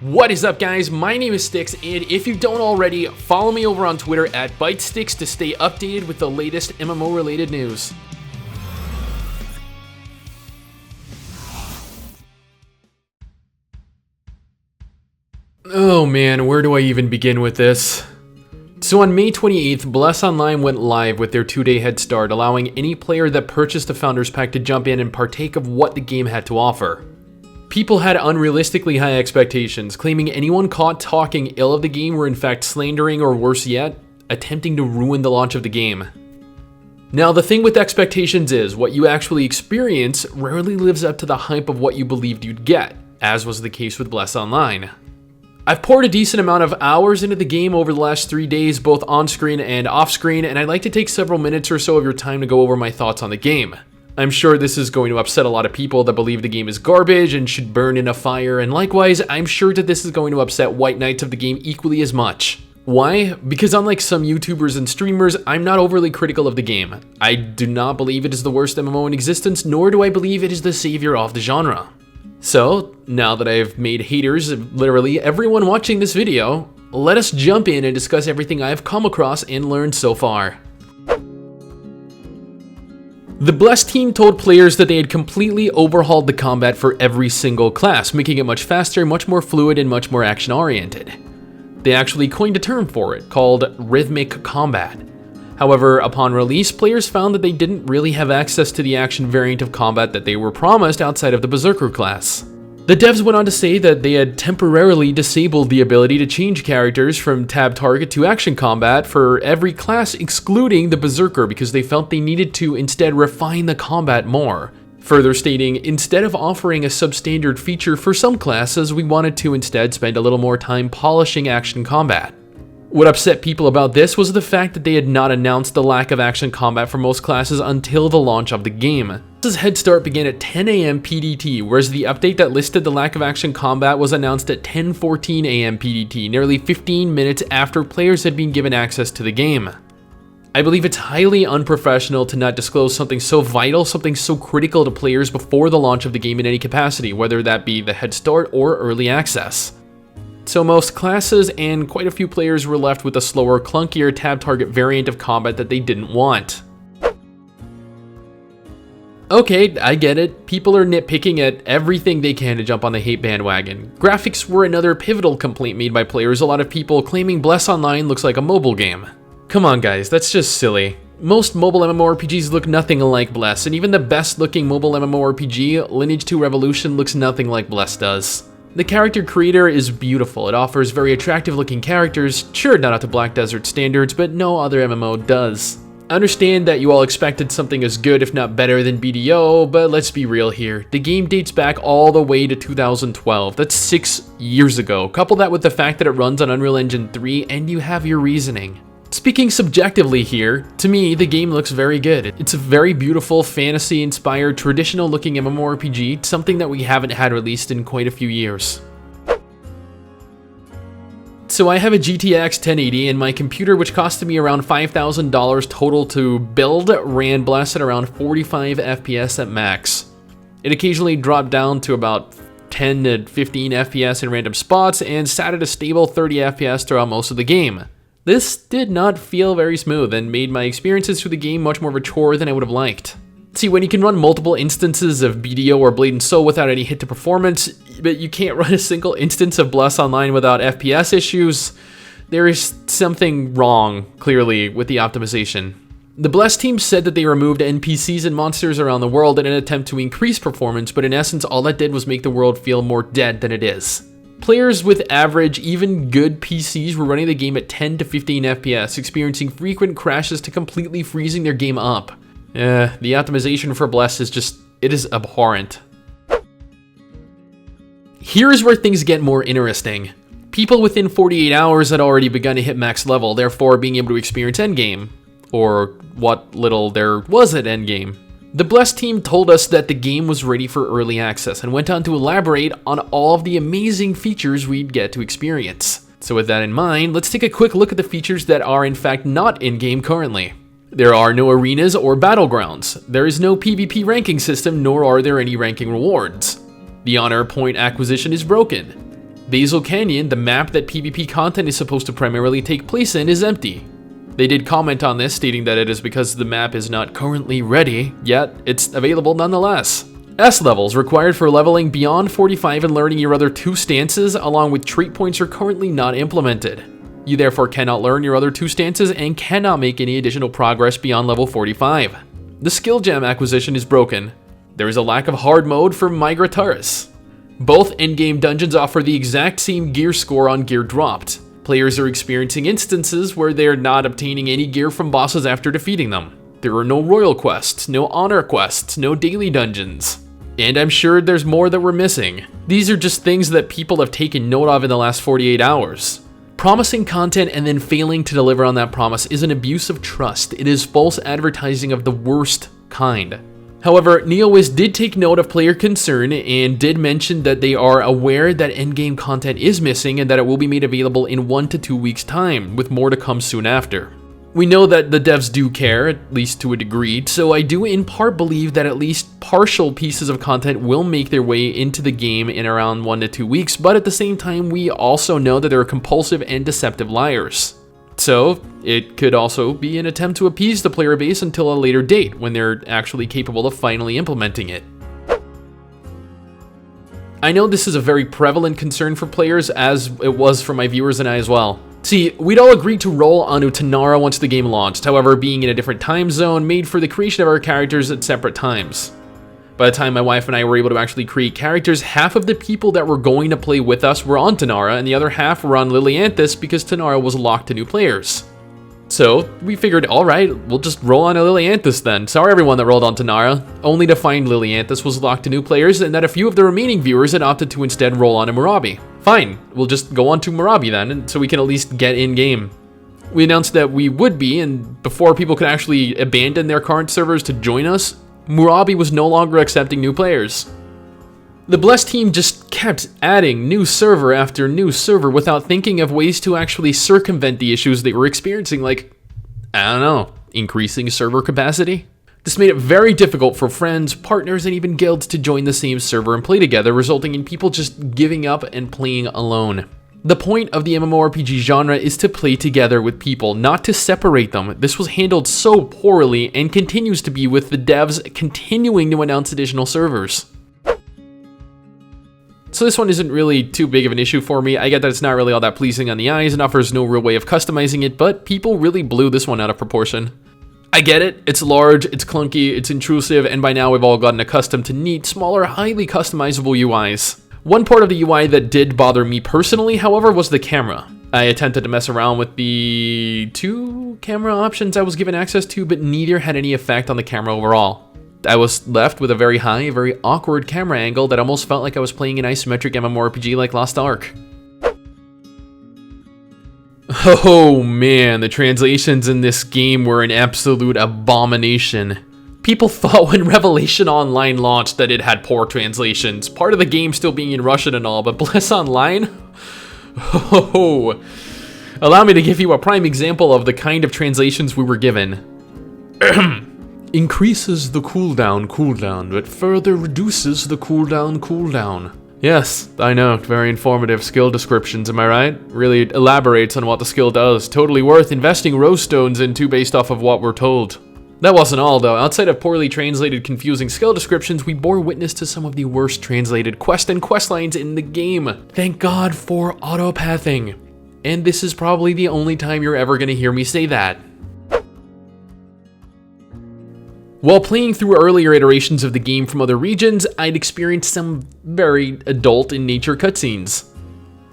What is up, guys? My name is STIX, and if you don't already, follow me over on Twitter at ByteStix to stay updated with the latest MMO related news. Oh man, where do I even begin with this? So on May 28th, Bless Online went live with their 2-day head start, allowing any player that purchased a Founders Pack to jump in and partake of what the game had to offer. People had unrealistically high expectations, claiming anyone caught talking ill of the game were in fact slandering, or worse yet, attempting to ruin the launch of the game. Now, the thing with expectations is, what you actually experience rarely lives up to the hype of what you believed you'd get, as was the case with Bless Online. I've poured a decent amount of hours into the game over the last 3 days, both on-screen and off-screen, and I'd like to take several minutes or so of your time to go over my thoughts on the game. I'm sure this is going to upset a lot of people that believe the game is garbage and should burn in a fire, and likewise, I'm sure that this is going to upset white knights of the game equally as much. Why? Because unlike some YouTubers and streamers, I'm not overly critical of the game. I do not believe it is the worst MMO in existence, nor do I believe it is the savior of the genre. So, now that I've made haters of literally everyone watching this video, let us jump in and discuss everything I've come across and learned so far. The Bless team told players that they had completely overhauled the combat for every single class, making it much faster, much more fluid, and much more action-oriented. They actually coined a term for it, called rhythmic combat. However, upon release, players found that they didn't really have access to the action variant of combat that they were promised outside of the Berserker class. The devs went on to say that they had temporarily disabled the ability to change characters from tab target to action combat for every class excluding the Berserker because they felt they needed to instead refine the combat more. Further stating, instead of offering a substandard feature for some classes, we wanted to instead spend a little more time polishing action combat. What upset people about this was the fact that they had not announced the lack of action combat for most classes until the launch of the game. This head start began at 10 AM PDT, whereas the update that listed the lack of action combat was announced at 10:14 AM PDT, nearly 15 minutes after players had been given access to the game. I believe it's highly unprofessional to not disclose something so vital, something so critical to players before the launch of the game in any capacity, whether that be the head start or early access. So most classes and quite a few players were left with a slower, clunkier tab target variant of combat that they didn't want. Okay, I get it. People are nitpicking at everything they can to jump on the hate bandwagon. Graphics were another pivotal complaint made by players, a lot of people claiming Bless Online looks like a mobile game. Come on guys, that's just silly. Most mobile MMORPGs look nothing like Bless, and even the best looking mobile MMORPG, Lineage 2 Revolution, looks nothing like Bless does. The character creator is beautiful. It offers very attractive looking characters, sure not up to Black Desert standards, but no other MMO does. I understand that you all expected something as good if not better than BDO, but let's be real here. The game dates back all the way to 2012, that's 6 years ago. Couple that with the fact that it runs on Unreal Engine 3 and you have your reasoning. Speaking subjectively here, to me, the game looks very good. It's a very beautiful, fantasy-inspired, traditional-looking MMORPG, something that we haven't had released in quite a few years. So I have a GTX 1080, and my computer, which costed me around $5,000 total to build, ran Bless at around 45 FPS at max. It occasionally dropped down to about 10 to 15 FPS in random spots, and sat at a stable 30 FPS throughout most of the game. This did not feel very smooth and made my experiences through the game much more of a chore than I would have liked. See, when you can run multiple instances of BDO or Blade and Soul without any hit to performance, but you can't run a single instance of Bless Online without FPS issues, there is something wrong, clearly, with the optimization. The Bless team said that they removed NPCs and monsters around the world in an attempt to increase performance, but in essence all that did was make the world feel more dead than it is. Players with average, even good PCs were running the game at 10 to 15 FPS, experiencing frequent crashes to completely freezing their game up. The optimization for Bless is it is abhorrent. Here's where things get more interesting. People within 48 hours had already begun to hit max level, therefore being able to experience endgame, or what little there was at endgame. The Bless team told us that the game was ready for early access and went on to elaborate on all of the amazing features we'd get to experience. So with that in mind, let's take a quick look at the features that are in fact not in-game currently. There are no arenas or battlegrounds. There is no PvP ranking system, nor are there any ranking rewards. The honor point acquisition is broken. Basil Canyon, the map that PvP content is supposed to primarily take place in, is empty. They did comment on this, stating that it is because the map is not currently ready, yet it's available nonetheless. S levels required for leveling beyond 45 and learning your other 2 stances along with trait points are currently not implemented. You therefore cannot learn your other 2 stances and cannot make any additional progress beyond level 45. The skill gem acquisition is broken. There is a lack of hard mode for Migrataris. Both endgame dungeons offer the exact same gear score on gear dropped. Players are experiencing instances where they are not obtaining any gear from bosses after defeating them. There are no royal quests, no honor quests, no daily dungeons. And I'm sure there's more that we're missing. These are just things that people have taken note of in the last 48 hours. Promising content and then failing to deliver on that promise is an abuse of trust. It is false advertising of the worst kind. However, NeoWiz did take note of player concern and did mention that they are aware that endgame content is missing and that it will be made available in 1 to 2 weeks' time, with more to come soon after. We know that the devs do care, at least to a degree, so I do in part believe that at least partial pieces of content will make their way into the game in around 1 to 2 weeks, but at the same time, we also know that there are compulsive and deceptive liars. So, it could also be an attempt to appease the player base until a later date, when they're actually capable of finally implementing it. I know this is a very prevalent concern for players, as it was for my viewers and I as well. See, we'd all agreed to roll onto Tanara once the game launched, however, being in a different time zone made for the creation of our characters at separate times. By the time my wife and I were able to actually create characters, half of the people that were going to play with us were on Tanara, and the other half were on Lilianthus because Tanara was locked to new players. So, we figured, alright, we'll just roll on to Lilianthus then. Sorry everyone that rolled on Tanara, only to find Lilianthus was locked to new players and that a few of the remaining viewers had opted to instead roll on to Murabi. Fine, we'll just go on to Murabi then, and so we can at least get in-game. We announced that we would be, and before people could actually abandon their current servers to join us, Murabi was no longer accepting new players. The Blessed team just kept adding new server after new server without thinking of ways to actually circumvent the issues they were experiencing, like, I don't know, increasing server capacity? This made it very difficult for friends, partners, and even guilds to join the same server and play together, resulting in people just giving up and playing alone. The point of the MMORPG genre is to play together with people, not to separate them. This was handled so poorly and continues to be, with the devs continuing to announce additional servers. So this one isn't really too big of an issue for me. I get that it's not really all that pleasing on the eyes and offers no real way of customizing it, but people really blew this one out of proportion. I get it, it's large, it's clunky, it's intrusive, and by now we've all gotten accustomed to neat, smaller, highly customizable UIs. One part of the UI that did bother me personally, however, was the camera. I attempted to mess around with the 2 camera options I was given access to, but neither had any effect on the camera overall. I was left with a very high, very awkward camera angle that almost felt like I was playing an isometric MMORPG like Lost Ark. Oh man, the translations in this game were an absolute abomination. People thought when Revelation Online launched that it had poor translations, part of the game still being in Russian and all, but Bless Online? Oh, allow me to give you a prime example of the kind of translations we were given. Increases the cooldown, but further reduces the cooldown. Yes, I know, very informative skill descriptions, am I right? Really elaborates on what the skill does. Totally worth investing rose stones into based off of what we're told. That wasn't all though. Outside of poorly translated, confusing skill descriptions, we bore witness to some of the worst translated quest and questlines in the game. Thank God for autopathing. And this is probably the only time you're ever gonna hear me say that. While playing through earlier iterations of the game from other regions, I'd experienced some very adult in nature cutscenes.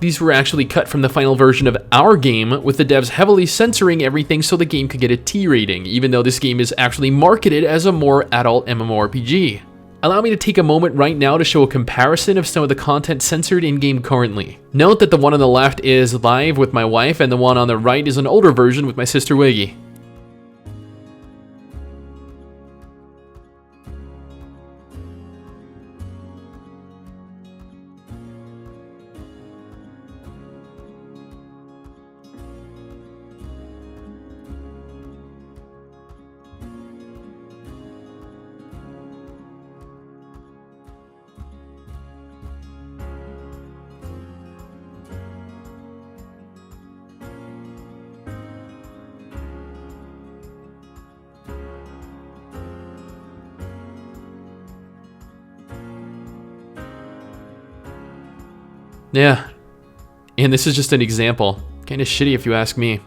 These were actually cut from the final version of our game, with the devs heavily censoring everything so the game could get a T rating, even though this game is actually marketed as a more adult MMORPG. Allow me to take a moment right now to show a comparison of some of the content censored in-game currently. Note that the one on the left is live with my wife, and the one on the right is an older version with my sister Wiggy. Yeah, and this is just an example. Kinda shitty if you ask me.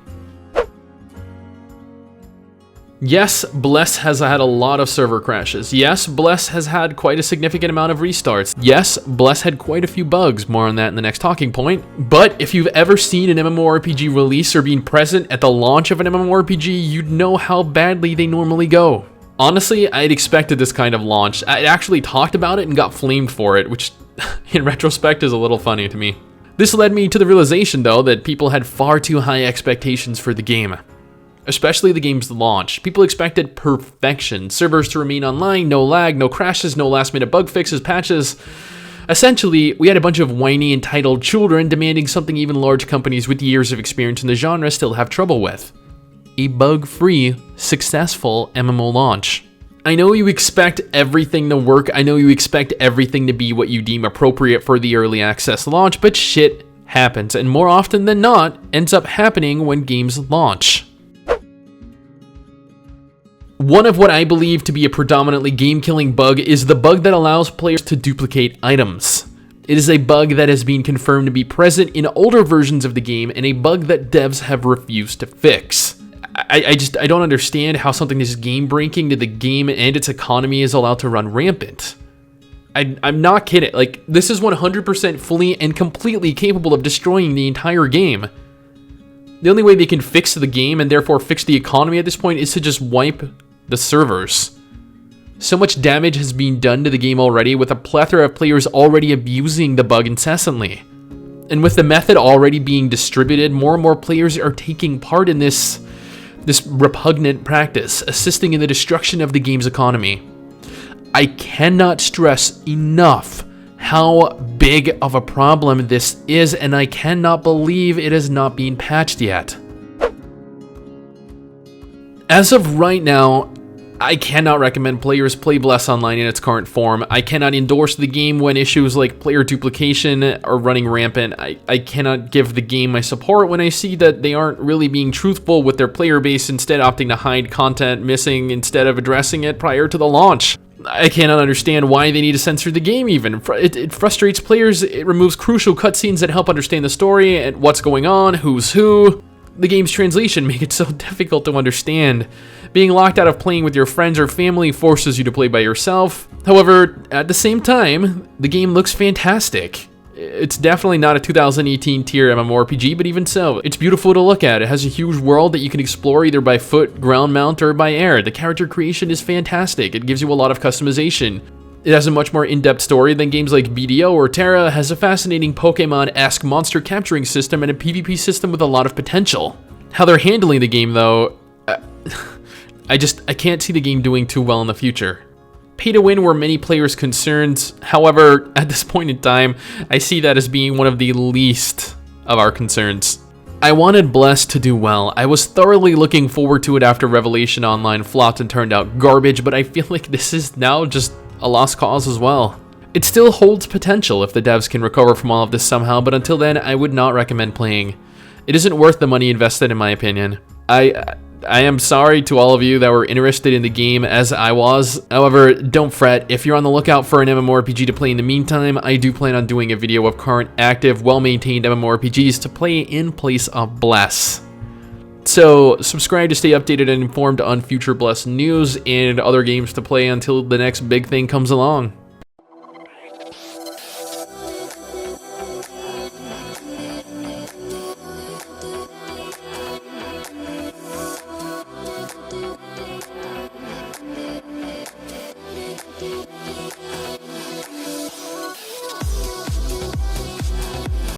Yes, Bless has had a lot of server crashes. Yes, Bless has had quite a significant amount of restarts. Yes, Bless had quite a few bugs, more on that in the next talking point. But if you've ever seen an MMORPG release or been present at the launch of an MMORPG, you'd know how badly they normally go. Honestly, I'd expected this kind of launch. I actually talked about it and got flamed for it, which in retrospect is a little funny to me. This led me to the realization, though, that people had far too high expectations for the game. Especially the game's launch. People expected perfection, servers to remain online, no lag, no crashes, no last-minute bug fixes, patches. Essentially, we had a bunch of whiny, entitled children demanding something even large companies with years of experience in the genre still have trouble with. A bug-free, successful MMO launch. I know you expect everything to work, I know you expect everything to be what you deem appropriate for the early access launch, but shit happens, and more often than not, ends up happening when games launch. One of what I believe to be a predominantly game-killing bug is the bug that allows players to duplicate items. It is a bug that has been confirmed to be present in older versions of the game, and a bug that devs have refused to fix. I don't understand how something this game-breaking to the game and its economy is allowed to run rampant. I'm not kidding, like, this is 100% fully and completely capable of destroying the entire game. The only way they can fix the game, and therefore fix the economy at this point, is to just wipe the servers. So much damage has been done to the game already, with a plethora of players already abusing the bug incessantly. And with the method already being distributed, more and more players are taking part in this repugnant practice, assisting in the destruction of the game's economy. I cannot stress enough how big of a problem this is, and I cannot believe it has not been patched yet. As of right now, I cannot recommend players play Bless Online in its current form. I cannot endorse the game when issues like player duplication are running rampant. I cannot give the game my support when I see that they aren't really being truthful with their player base, instead opting to hide content missing instead of addressing it prior to the launch. I cannot understand why they need to censor the game even. It frustrates players, it removes crucial cutscenes that help understand the story and what's going on, who's who. The game's translation makes it so difficult to understand. Being locked out of playing with your friends or family forces you to play by yourself. However, at the same time, the game looks fantastic. It's definitely not a 2018 tier MMORPG, but even so, it's beautiful to look at. It has a huge world that you can explore either by foot, ground mount, or by air. The character creation is fantastic. It gives you a lot of customization. It has a much more in-depth story than games like BDO or Terra, has a fascinating Pokemon-esque monster capturing system, and a PvP system with a lot of potential. How they're handling the game, though, I can't see the game doing too well in the future. Pay to win were many players' concerns. However, at this point in time, I see that as being one of the least of our concerns. I wanted Bless to do well. I was thoroughly looking forward to it after Revelation Online flopped and turned out garbage, but I feel like this is now just a lost cause as well. It still holds potential if the devs can recover from all of this somehow, but until then, I would not recommend playing. It isn't worth the money invested, in my opinion. I am sorry to all of you that were interested in the game as I was. However, don't fret. If you're on the lookout for an MMORPG to play in the meantime, I do plan on doing a video of current, active, well-maintained MMORPGs to play in place of Bless. So, subscribe to stay updated and informed on future Bless news and other games to play until the next big thing comes along.